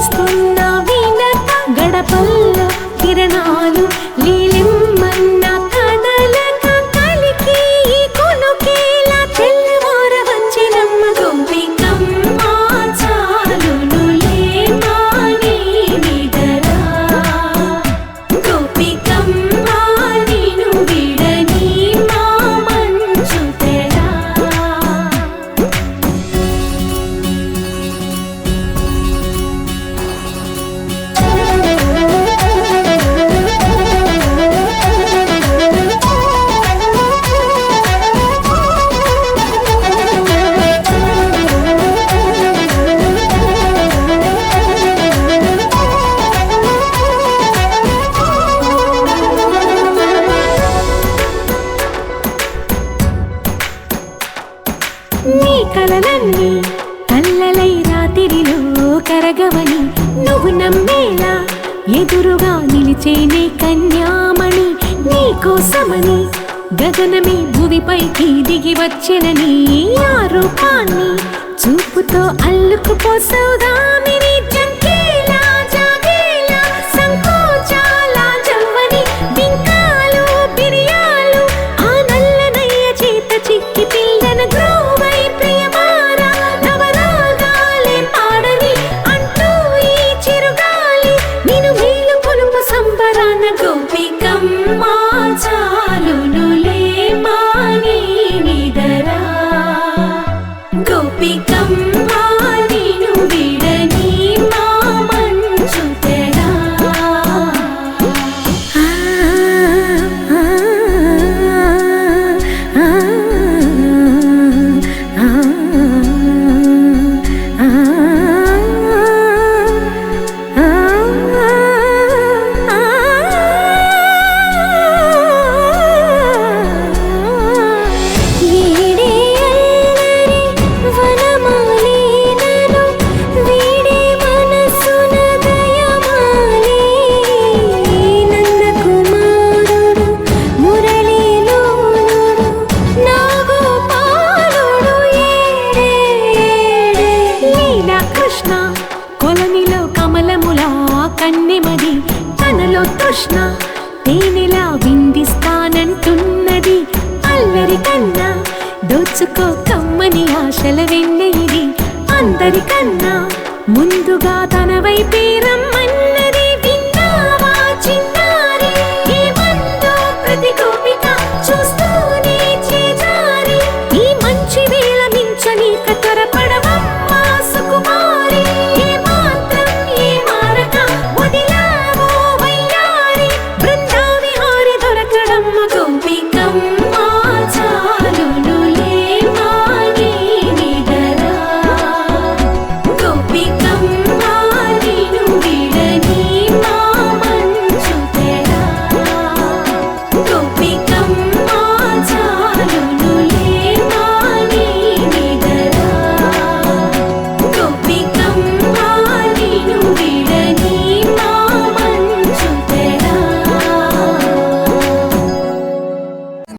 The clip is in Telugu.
చేస్తున్న వీణత గడపల్లో కిరణాలు లీలిమ్మన్న కదలక కలికి ఈ కొనుకేలా తెల్లవార వచ్చినమ్మ గోపికమ్మ చాలునులే మాని నిదరా గోపికమ్మ నిను విడని మా మంచు తెరా నీ కలలన్నీ కల్లలై రాత్రిలో కరగవని నువ్వు నమ్మేలా ఎదురుగా నిలిచేనే కన్యామణి నీకోసమని గగనమే భువిపైకి దిగి వచ్చెనని ఆ రూపాన్ని చూపుతో అల్లుకుపోసౌదామిని జంకేలా జాగేలా సంకోచాల జవ్వని బింకాలు బిరియాలు ఆ నల్లనయ్య చేత చిక్కి పిల్లన గ్రోవై ప్రియమారా నవరాగాలే పాడని అంటూ ఈ చిరుగాలి నిన్ను మేలు కొలుపు సంబరాన గోపికమ్మ చాలునులే మాని నిదరా గోపికమ్మ నిన్ను విడని మా మంచు తెరా కొలనిలో కమలములా కన్నెమది తనలో తృష్ణ తేనెలా విందిస్తానంటున్నది అల్లరి కన్నా దోచుకో కమ్మని ఆశల వెన్నె ఇది అందరికన్నా ముందుగా తన వైపే రమ్మని